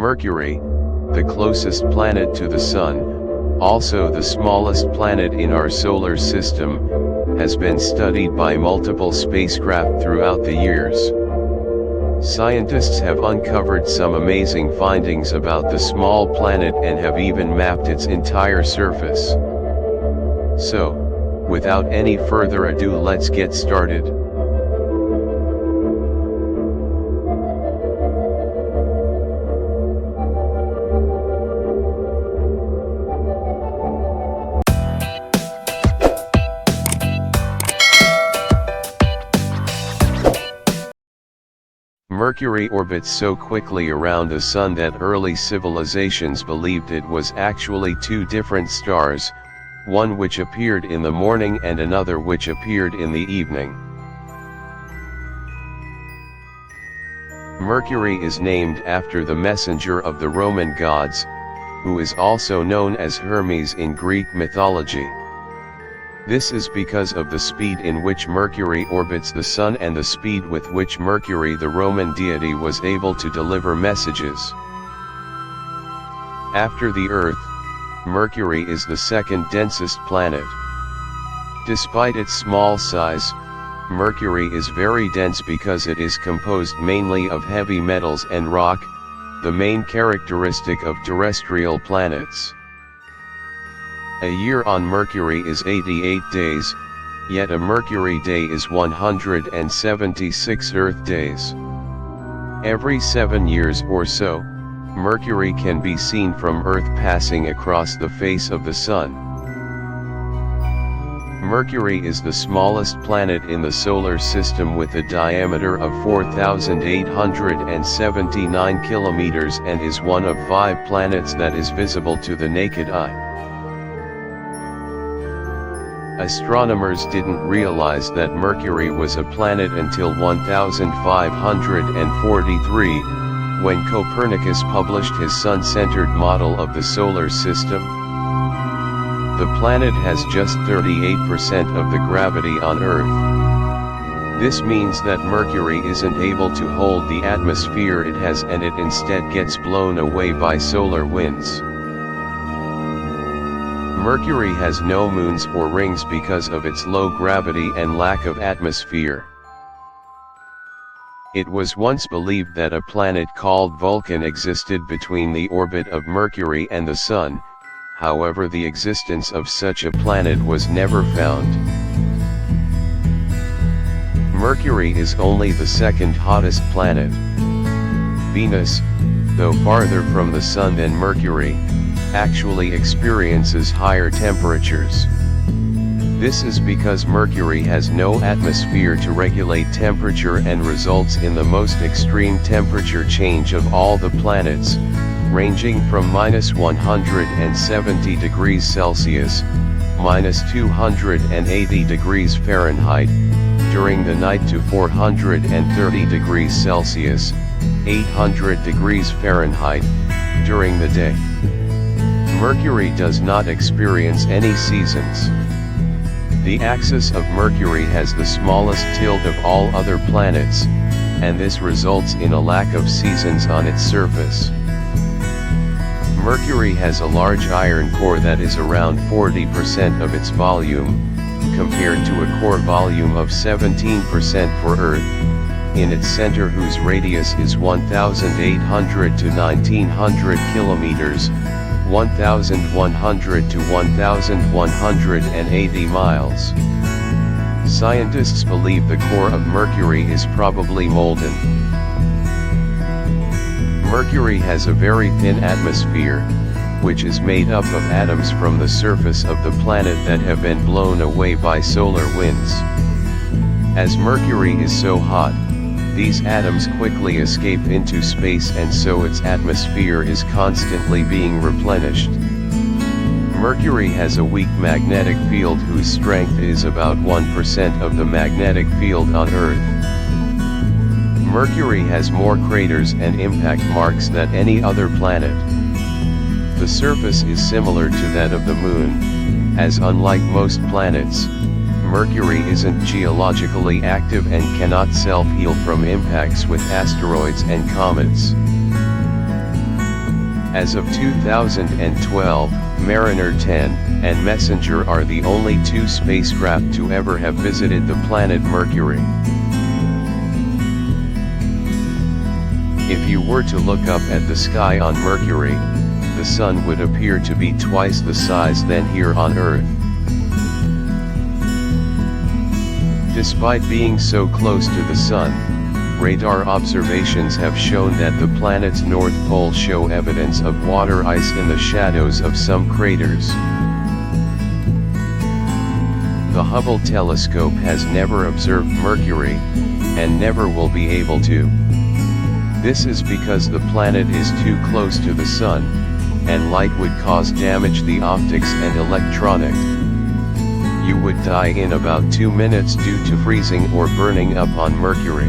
Mercury, the closest planet to the Sun, also the smallest planet in our solar system, has been studied by multiple spacecraft throughout the years. Scientists have uncovered some amazing findings about the small planet and have even mapped its entire surface. So, without any further ado, let's get started. Mercury orbits so quickly around the Sun that early civilizations believed it was actually two different stars, one which appeared in the morning and another which appeared in the evening. Mercury is named after the messenger of the Roman gods, who is also known as Hermes in Greek mythology. This is because of the speed in which Mercury orbits the Sun and the speed with which Mercury, the Roman deity, was able to deliver messages. After the Earth, Mercury is the second densest planet. Despite its small size, Mercury is very dense because it is composed mainly of heavy metals and rock, the main characteristic of terrestrial planets. A year on Mercury is 88 days, yet a Mercury day is 176 Earth days. Every 7 years or so, Mercury can be seen from Earth passing across the face of the Sun. Mercury is the smallest planet in the solar system with a diameter of 4,879 kilometers and is one of 5 planets that is visible to the naked eye. Astronomers didn't realize that Mercury was a planet until 1543, when Copernicus published his sun-centered model of the solar system. The planet has just 38% of the gravity on Earth. This means that Mercury isn't able to hold the atmosphere it has, and it instead gets blown away by solar winds. Mercury has no moons or rings because of its low gravity and lack of atmosphere. It was once believed that a planet called Vulcan existed between the orbit of Mercury and the Sun, however the existence of such a planet was never found. Mercury is only the second hottest planet. Venus, though farther from the Sun than Mercury, actually experiences higher temperatures. This is because Mercury has no atmosphere to regulate temperature and results in the most extreme temperature change of all the planets, ranging from -170 degrees Celsius, -280 degrees Fahrenheit, during the night to 430 degrees Celsius, 800 degrees Fahrenheit, during the day. Mercury does not experience any seasons. The axis of Mercury has the smallest tilt of all other planets, and this results in a lack of seasons on its surface. Mercury has a large iron core that is around 40% of its volume, compared to a core volume of 17% for Earth, in its center, whose radius is 1,800 to 1,900 kilometers, 1,100 to 1,180 miles. Scientists believe the core of Mercury is probably molten. Mercury has a very thin atmosphere, which is made up of atoms from the surface of the planet that have been blown away by solar winds. As Mercury is so hot, these atoms quickly escape into space, and so its atmosphere is constantly being replenished. Mercury has a weak magnetic field whose strength is about 1% of the magnetic field on Earth. Mercury has more craters and impact marks than any other planet. The surface is similar to that of the Moon, as unlike most planets, Mercury isn't geologically active and cannot self-heal from impacts with asteroids and comets. As of 2012, Mariner 10 and Messenger are the only two spacecraft to ever have visited the planet Mercury. If you were to look up at the sky on Mercury, the Sun would appear to be twice the size than here on Earth. Despite being so close to the Sun, radar observations have shown that the planet's north pole show evidence of water ice in the shadows of some craters. The Hubble telescope has never observed Mercury, and never will be able to. This is because the planet is too close to the Sun, and light would cause damage to the optics and electronic. You would die in about 2 minutes due to freezing or burning up on Mercury.